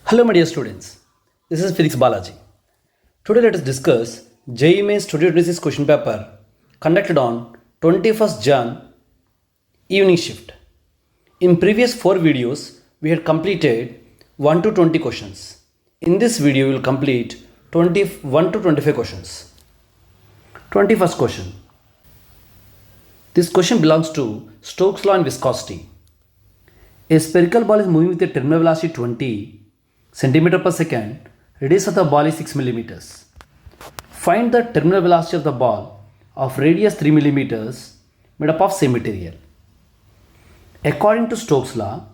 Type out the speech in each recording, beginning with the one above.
Hello my dear students, this is Felix Balaji. Today let us discuss JEE Mains 2026 question paper conducted on 21st Jan evening shift. In previous 4 videos, we had completed 1 to 20 questions. In this video, we will complete 21 to 25 questions. 21st question. This question belongs to Stokes' law and viscosity. A spherical ball is moving with a terminal velocity 20 centimeter per second. Radius of the ball is 6 millimeters. Find the terminal velocity of the ball of radius 3 millimeters made up of same material. According to Stokes' law,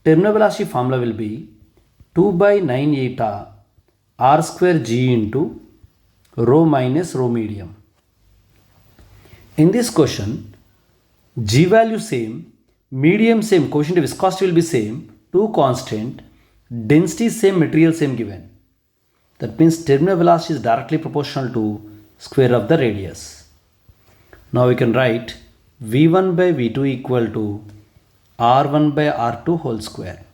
terminal velocity formula will be 2 by 9 eta r square g into rho minus rho medium. In this question, g value same, medium same, coefficient of viscosity will be same, 2 constant, density same, material same given. That means terminal velocity is directly proportional to square of the radius. Now we can write v1 by v2 equal to r1 by r2 whole square.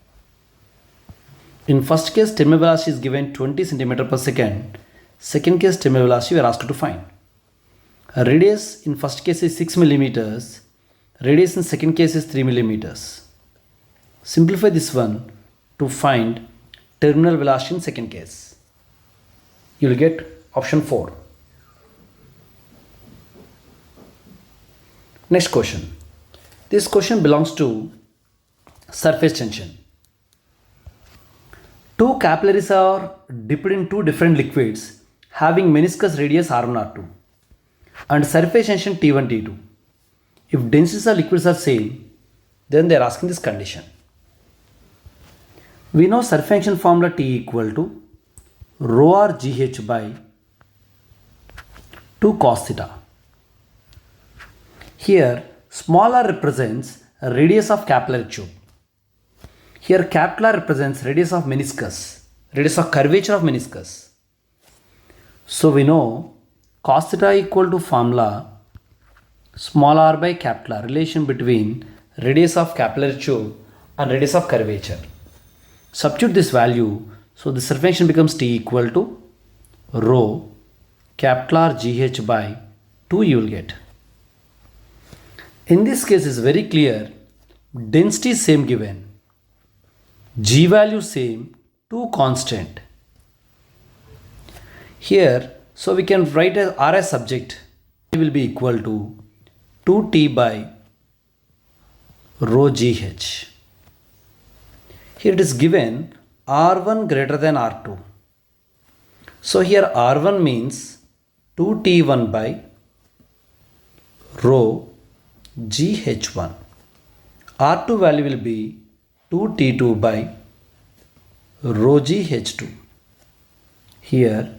In first case, terminal velocity is given 20 centimeter per second. Second case, terminal velocity we are asked to find. Radius in first case is 6 millimeters. Radius in second case is 3 millimeters. Simplify this one to find terminal velocity in second case. You will get option 4. Next question. This question belongs to surface tension. Two capillaries are dipped in two different liquids having meniscus radius R1 R2 and surface tension T1 T2. If densities of liquids are same, then they are asking this condition. We know surface tension formula T equal to rho r GH by 2 cos theta. Here small r represents radius of capillary tube. Here capital R represents radius of meniscus, radius of curvature of meniscus. So we know cos theta equal to formula small r by capital R, relation between radius of capillary tube and radius of curvature. Substitute this value, so the surface tension becomes T equal to rho capital R GH by 2 you will get. In this case, it's very clear, density is same given, G value same, 2 constant. Here, so we can write as R as subject, it will be equal to 2T by rho GH. Here it is given R1 greater than R2. So here R1 means 2T1 by rho GH1. R2 value will be 2T2 by rho GH2. Here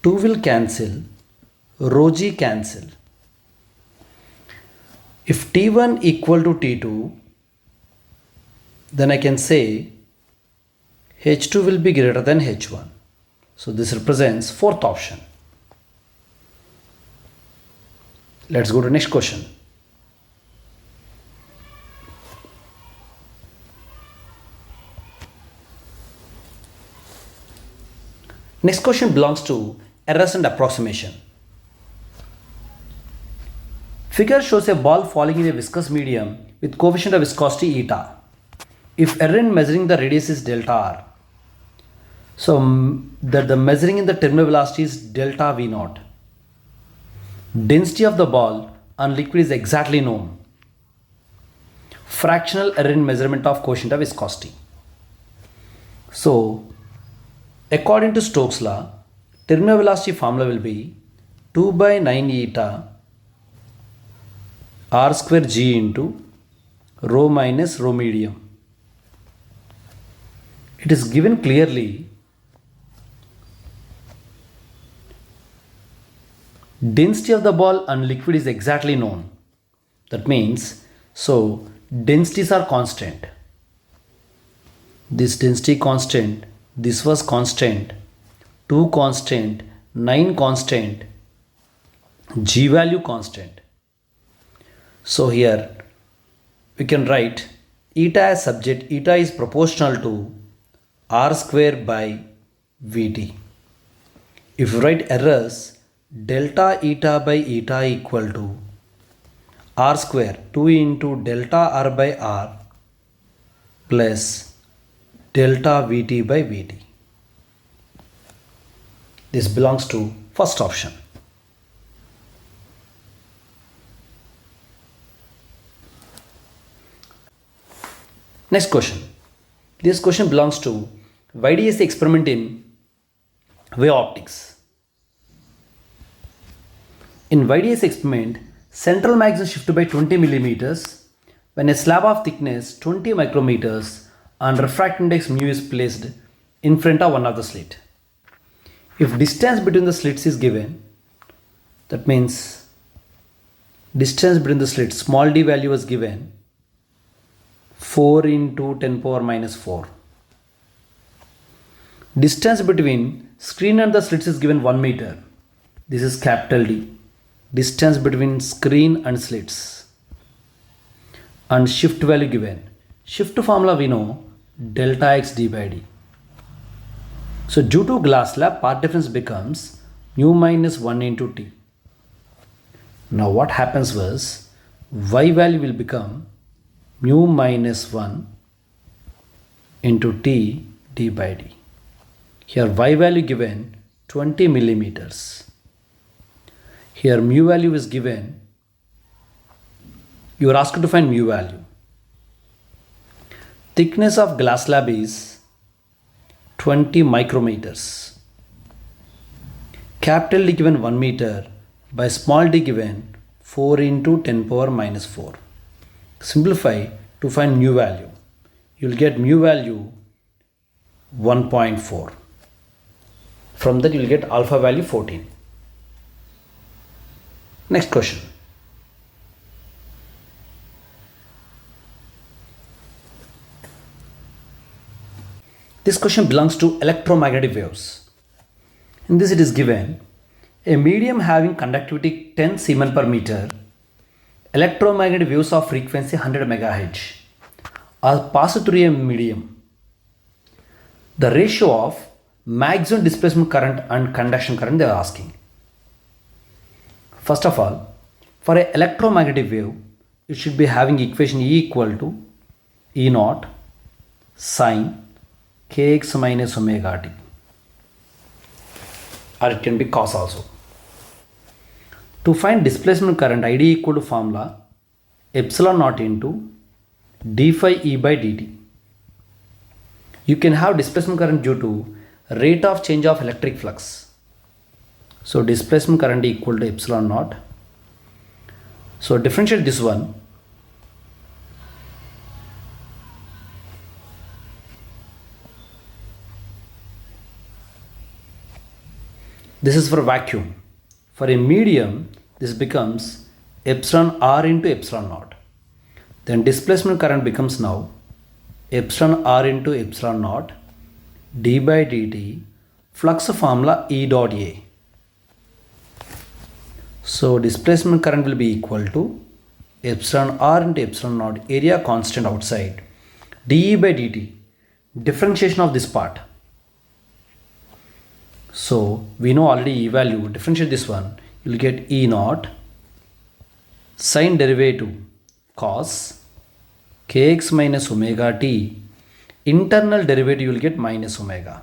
2 will cancel, rho G cancel. If T1 equal to T2, then I can say H2 will be greater than H1. So this represents fourth option. Let's go to next question. Next question belongs to errors and approximation. Figure shows a ball falling in a viscous medium with coefficient of viscosity eta. If error in measuring the radius is delta r, so that the measuring in the terminal velocity is delta v naught. Density of the ball on liquid is exactly known. Fractional error in measurement of coefficient of viscosity. So, according to Stokes' law, terminal velocity formula will be 2 by 9 eta r square g into rho minus rho medium. It is given clearly, density of the ball and liquid is exactly known. That means, so densities are constant. This density constant, this was constant, 2 constant, 9 constant, G value constant. So here we can write eta as subject, eta is proportional to r square by Vt. If you write errors, delta eta by eta equal to r square 2 into delta r by r plus delta Vt by Vt. This belongs to first option. Next question. This question belongs to YDS experiment in wave optics. In YDS experiment, central max is shifted by 20 millimeters when a slab of thickness 20 micrometers and refractive index mu is placed in front of one of the slit. If distance between the slits is given, that means distance between the slits, small d value was given 4 into 10 power minus 4. Distance between screen and the slits is given 1 meter. This is capital D. Distance between screen and slits. And shift value given. Shift formula we know delta x d by d. So due to glass slab, path difference becomes mu minus 1 into t. Now what happens was y value will become mu minus 1 into t d by d. Here y value given 20 millimeters. Here mu value is given. You are asked to find mu value. Thickness of glass slab is 20 micrometers. Capital D given 1 meter by small d given 4 into 10 power minus 4. Simplify to find mu value. You will get mu value 1.4. From that you will get alpha value 14. Next question. This question belongs to electromagnetic waves. In this it is given a medium having conductivity 10 Siemens per meter, electromagnetic waves of frequency 100 MHz are passed through a medium. The ratio of maximum displacement current and conduction current they are asking. First of all, for an electromagnetic wave, it should be having equation E equal to E naught sine kx minus omega t, or it can be cos also. To find displacement current, ID equal to formula epsilon naught into d phi E by dt. You can have displacement current due to rate of change of electric flux. So displacement current equal to epsilon naught. So differentiate this one. This is for vacuum. For a medium, this becomes epsilon r into epsilon naught. Then displacement current becomes now epsilon r into epsilon naught d by dt, flux formula E dot A. So displacement current will be equal to epsilon r into epsilon naught, area constant outside, dE by dt, differentiation of this part. So we know already E value, differentiate this one, you will get E naught sine derivative cos kx minus omega t, internal derivative you will get minus omega.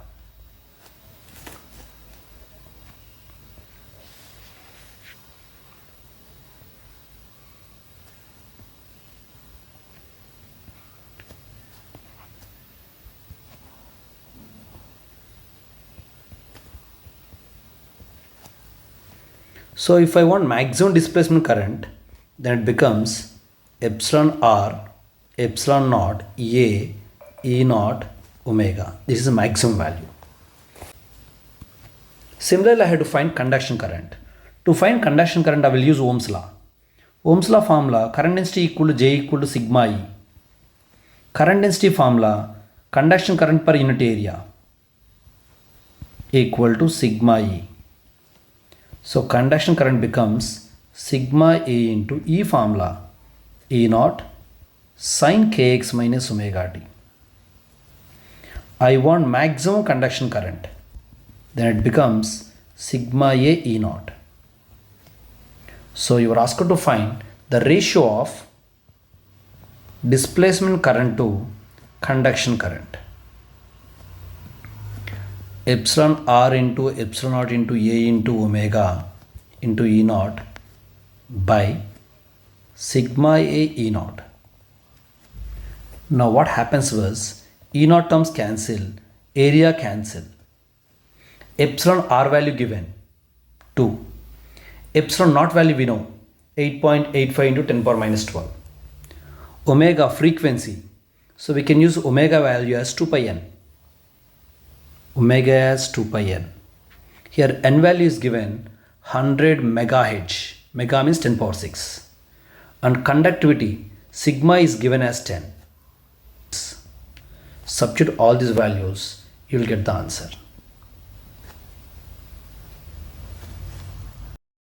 So if I want maximum displacement current, then it becomes epsilon r epsilon naught A E naught omega. This is the maximum value. Similarly, I have to find conduction current. To find conduction current, I will use Ohm's law. Ohm's law formula, current density equal to J equal to sigma E. Current density formula, conduction current per unit area equal to sigma E. So conduction current becomes sigma A into E formula E naught sine kx minus omega t. I want maximum conduction current. Then it becomes sigma A E naught. So you are asked to find the ratio of displacement current to conduction current. Epsilon R into epsilon naught into A into omega into E naught by sigma A E naught. Now what happens was E naught terms cancel, area cancel. Epsilon R value given 2. Epsilon naught value we know 8.85 into 10 power minus 12. Omega frequency. So we can use omega value as 2 pi n. Omega as 2 pi n. Here n value is given 100 megahertz. Mega means 10 power 6. And conductivity sigma is given as 10. Substitute all these values, you will get the answer.